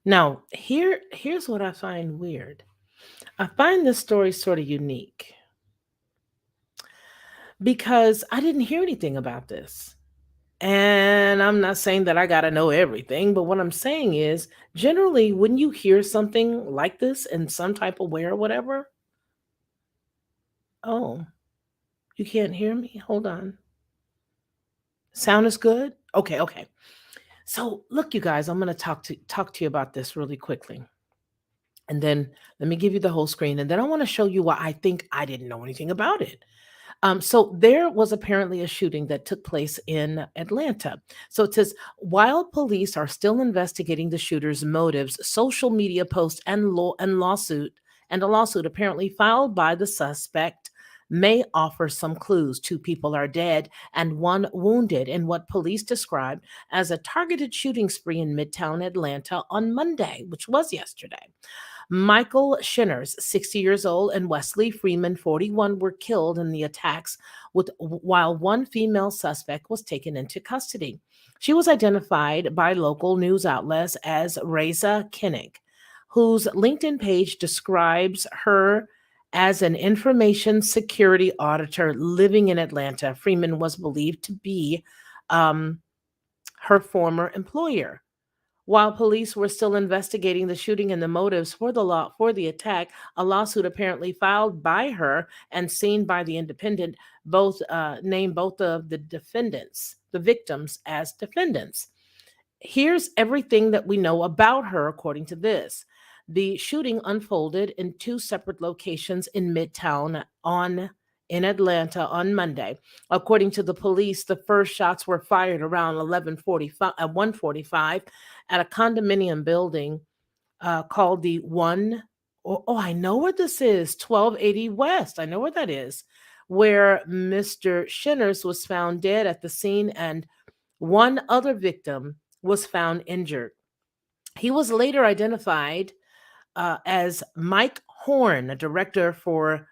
Now, here's what I find weird. I find this story sort of unique because I didn't hear anything about this. And I'm not saying that I got to know everything, but what I'm saying is generally when you hear something like this in some type of way or whatever, oh, you can't hear me? Hold on. Sound is good? Okay, okay. So, look you guys, I'm going to talk to you about this really quickly. And then let me give you the whole screen and then I want to show you why I think I didn't know anything about it. So there was apparently a shooting that took place in Atlanta. So it says while police are still investigating the shooter's motives, social media posts and a lawsuit apparently filed by the suspect may offer some clues. Two people are dead and one wounded in what police described as a targeted shooting spree in Midtown Atlanta on Monday, which was yesterday. Michael Shinners, 60 years old, and Wesley Freeman, 41, were killed in the attacks, while one female suspect was taken into custody. She was identified by local news outlets as Reza Kinnick, whose LinkedIn page describes her as an information security auditor living in Atlanta. Freeman was believed to be um, her former employer. While police were still investigating the shooting and the motives for the attack, a lawsuit apparently filed by her and seen by the Independent both named both of the victims as defendants. Here's everything that we know about her according to this. The shooting unfolded in two separate locations in Midtown on in Atlanta on Monday. According to the police, the first shots were fired around 11:45 at 1:45 at a condominium building called the One. Oh, I know where this is. 1280 West. I know where that is. Where Mr. Shinners was found dead at the scene and one other victim was found injured. He was later identified as Mike Horn, a director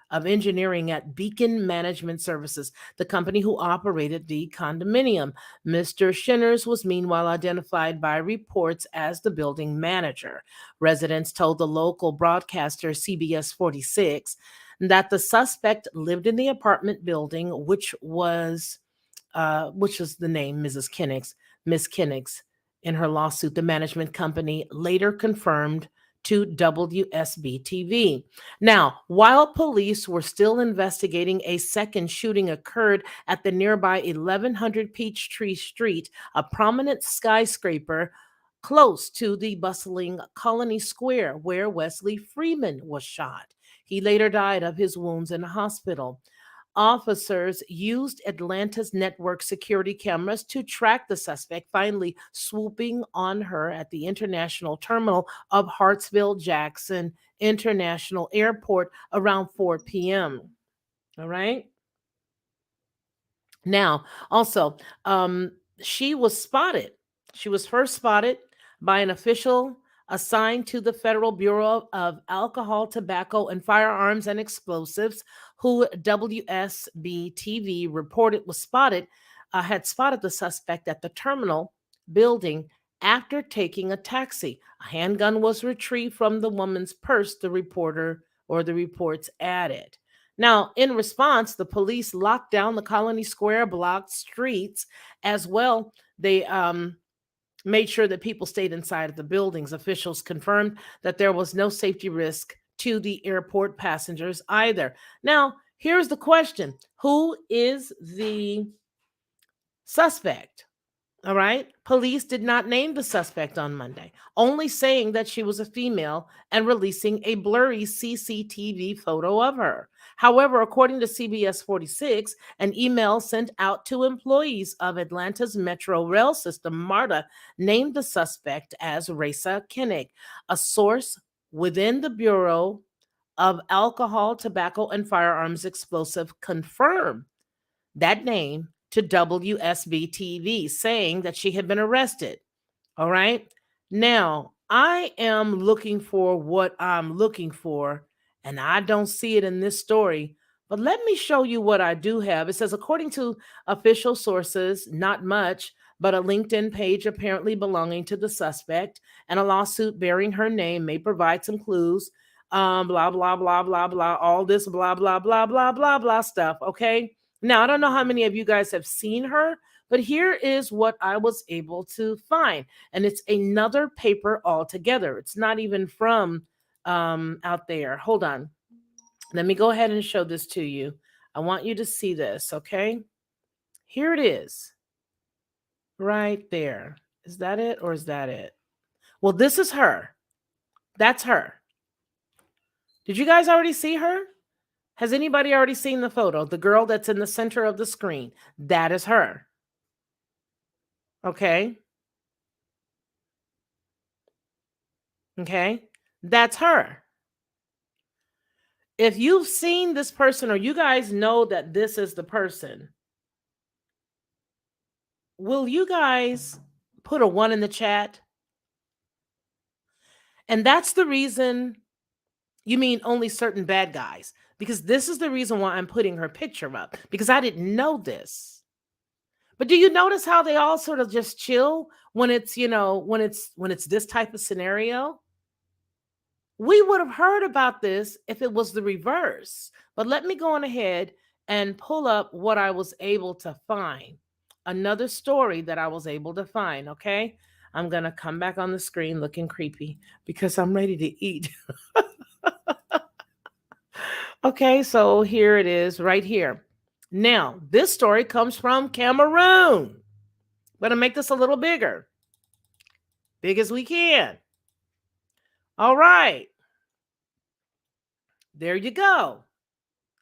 of engineering at Beacon Management Services, the company who operated the condominium. Mr. Shinners was meanwhile identified by reports as the building manager. Residents told the local broadcaster CBS 46 that the suspect lived in the apartment building, which was the name Miss Kinnick's. In her lawsuit, the management company later confirmed to WSB TV. Now, while police were still investigating, a second shooting occurred at the nearby 1100 Peachtree Street, a prominent skyscraper close to the bustling Colony Square, where Wesley Freeman was shot. He later died of his wounds in a hospital. Officers used Atlanta's network security cameras to track the suspect, finally swooping on her at the international terminal of Hartsville Jackson International Airport around 4 p.m. All right. Now, also, she was spotted. She was first spotted by an official assigned to the Federal Bureau of Alcohol, Tobacco, and Firearms and Explosives, who WSB TV reported had spotted the suspect at the terminal building after taking a taxi. A handgun was retrieved from the woman's purse, the reports added. Now, in response, the police locked down the Colony Square blocked streets as well. They made sure that people stayed inside of the buildings. Officials confirmed that there was no safety risk to the airport passengers either. Now, here's the question: who is the suspect? All right. Police did not name the suspect on Monday, only saying that she was a female and releasing a blurry CCTV photo of her. However, according to CBS 46, an email sent out to employees of Atlanta's Metro Rail system, MARTA, named the suspect as Reza Kinnick. A source within the Bureau of Alcohol, Tobacco, and Firearms Explosive confirmed that name to WSB TV, saying that she had been arrested. All right. Now, I am looking for what I'm looking for, and I don't see it in this story. But let me show you what I do have. It says, according to official sources, not much, but a LinkedIn page apparently belonging to the suspect and a lawsuit bearing her name may provide some clues. Blah, blah, blah, blah, blah, all this blah, blah, blah, blah, blah, blah stuff. Okay. Now, I don't know how many of you guys have seen her, but here is what I was able to find. And it's another paper altogether. It's not even from out there. Hold on. Let me go ahead and show this to you. I want you to see this, okay? Here it is, right there. Is that it or is that it? Well, this is her. That's her. Did you guys already see her? Has anybody already seen the photo? The girl that's in the center of the screen. That is her. Okay. Okay. That's her. If you've seen this person or you guys know that this is the person, will you guys put a 1 in the chat? And that's the reason. You mean only certain bad guys? Because this is the reason why I'm putting her picture up, because I didn't know this. But do you notice how they all sort of just chill when it's, when it's this type of scenario? We would have heard about this if it was the reverse. But let me go on ahead and pull up what I was able to find. Another story that I was able to find, okay? I'm going to come back on the screen looking creepy because I'm ready to eat. Okay, so here it is right here. Now, this story comes from Cameroon. I'm going to make this a little bigger. Big as we can. All right. There you go.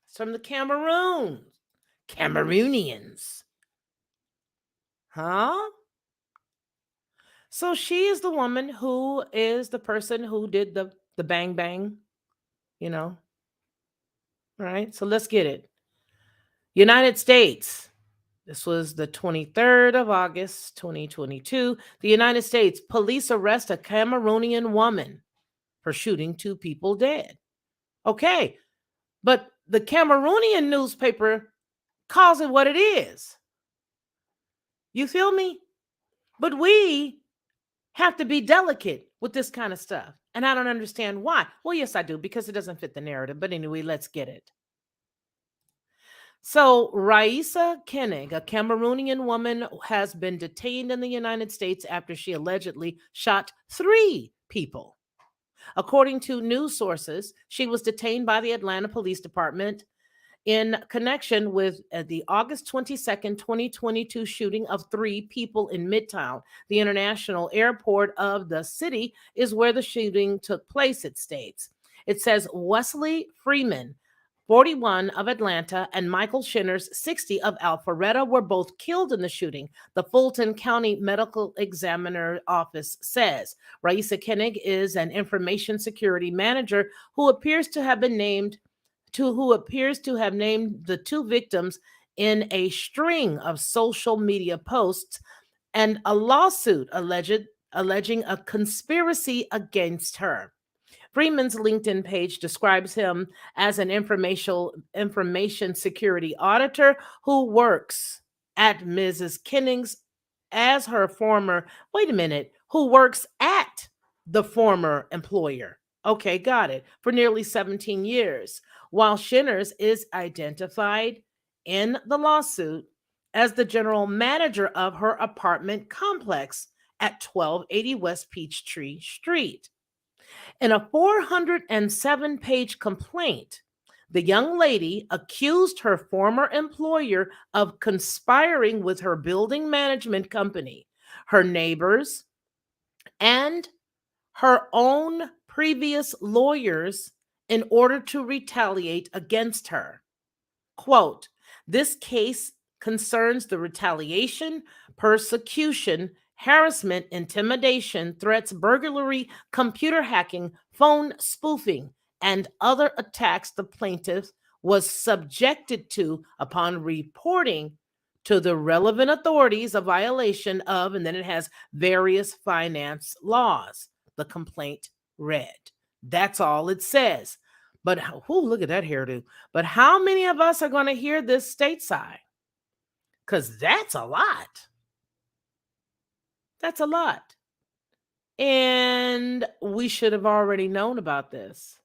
It's from the Cameroon. Cameroonians. Huh? So she is the woman who is the person who did the bang bang, you know. All right. So let's get it. United States. This was the 23rd of August, 2022. The United States police arrest a Cameroonian woman for shooting 2 people dead. Okay, but the Cameroonian newspaper calls it what it is. You feel me? But we have to be delicate with this kind of stuff. And I don't understand why. Well, yes, I do, because it doesn't fit the narrative. But anyway, let's get it. So, Raissa Koenig, a Cameroonian woman, has been detained in the United States after she allegedly shot 3 people. According to news sources, she was detained by the Atlanta Police Department in connection with the August 22nd, 2022 shooting of 3 people in Midtown. The international airport of the city is where the shooting took place, it states. It says Wesley Freeman, 41, of Atlanta, and Michael Shinners, 60, of Alpharetta, were both killed in the shooting, the Fulton County Medical Examiner Office says. Raissa Koenig is an information security manager who appears to have named the 2 victims in a string of social media posts and a lawsuit alleging a conspiracy against her. Freeman's LinkedIn page describes him as an information security auditor who works at Mrs. Kenning's as her former, wait a minute, who works at the former employer. Okay, got it. For nearly 17 years, while Shinners is identified in the lawsuit as the general manager of her apartment complex at 1280 West Peachtree Street. In a 407-page complaint, the young lady accused her former employer of conspiring with her building management company, her neighbors, and her own previous lawyers in order to retaliate against her. Quote, this case concerns the retaliation, persecution, harassment, intimidation, threats, burglary, computer hacking, phone spoofing, and other attacks the plaintiff was subjected to upon reporting to the relevant authorities a violation of, and then it has various finance laws, the complaint read. That's all it says. But look at that hairdo. But how many of us are going to hear this stateside? Because that's a lot. That's a lot. And we should have already known about this.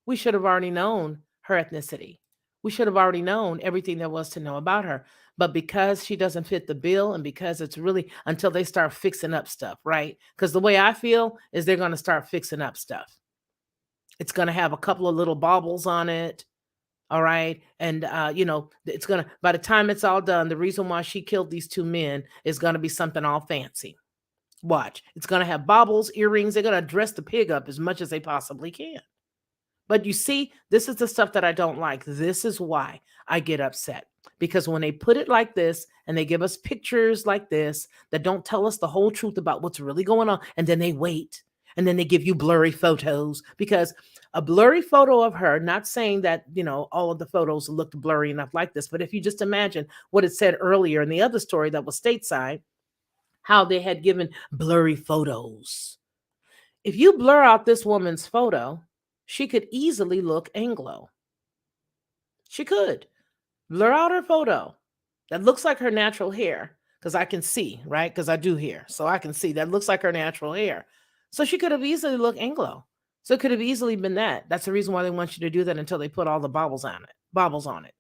We should have already known her ethnicity. We should have already known everything there was to know about her. But because she doesn't fit the bill, and because it's really until they start fixing up stuff, right? Because the way I feel is they're going to start fixing up stuff. It's going to have a couple of little baubles on it. All right. And, it's going to, by the time it's all done, the reason why she killed these two men is going to be something all fancy. Watch. It's going to have baubles, earrings. They're going to dress the pig up as much as they possibly can. But you see, this is the stuff that I don't like. This is why I get upset. Because when they put it like this and they give us pictures like this that don't tell us the whole truth about what's really going on, and then they wait and then they give you blurry photos, because a blurry photo of her, not saying that, all of the photos looked blurry enough like this, but if you just imagine what it said earlier in the other story that was stateside, how they had given blurry photos. If you blur out this woman's photo, she could easily look Anglo. She could blur out her photo that looks like her natural hair, because I can see, right? Because I do hair. So I can see that looks like her natural hair. So she could have easily looked Anglo. So it could have easily been that. That's the reason why they want you to do that until they put all the baubles on it. Baubles on it.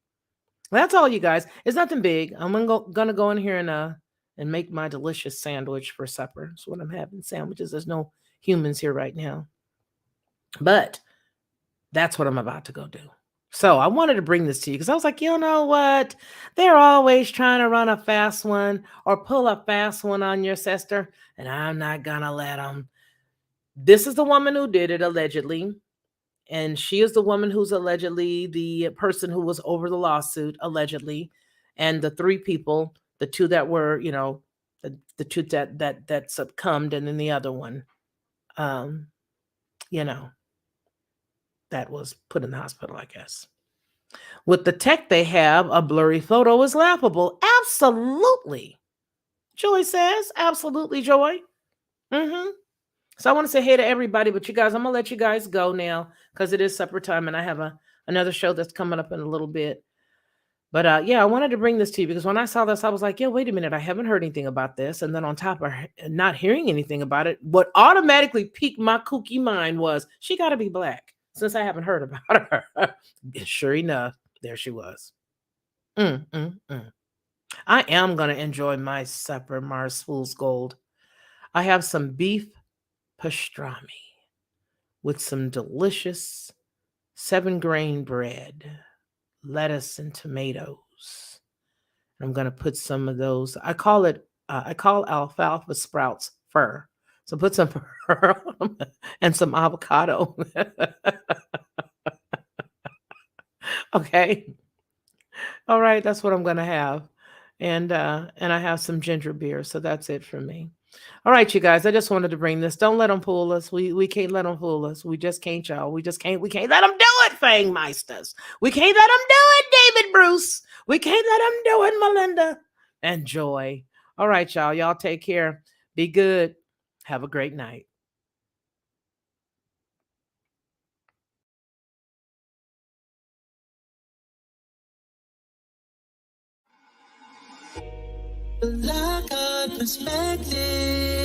That's all, you guys. It's nothing big. I'm gonna go in here and make my delicious sandwich for supper. That's what I'm having. Sandwiches. There's no humans here right now. But that's what I'm about to go do. So I wanted to bring this to you because I was like, you know what? They're always trying to run a fast one or pull a fast one on your sister, and I'm not gonna let them. This is the woman who did it, allegedly. And she is the woman who's allegedly the person who was over the lawsuit, allegedly. And the three people, the two that were, the two that succumbed, and then the other one, um, you know, that was put in the hospital, I guess. With the tech they have, a blurry photo is laughable. Absolutely. Joy says, absolutely, Joy. So I want to say hey to everybody, but you guys, I'm going to let you guys go now because it is supper time and I have another show that's coming up in a little bit. But yeah, I wanted to bring this to you because when I saw this, I was like, yeah, wait a minute. I haven't heard anything about this. And then on top of not hearing anything about it, what automatically piqued my kooky mind was she got to be black, since I haven't heard about her. Sure enough, there she was. I am going to enjoy my supper, Mars Fool's Gold. I have some beef pastrami with some delicious 7-grain bread, lettuce, and tomatoes. I'm going to put some of those. I call alfalfa sprouts fur. So put some fur and some avocado. Okay. All right, that's what I'm going to have. And I have some ginger beer, so that's it for me. All right, you guys, I just wanted to bring this. Don't let them fool us. We can't let them fool us. We just can't, y'all. We can't let them do it, Fang Meisters. We can't let them do it, David Bruce. We can't let them do it, Melinda and Joy. All right, y'all. Y'all take care. Be good. Have a great night. Lockhart Perspective.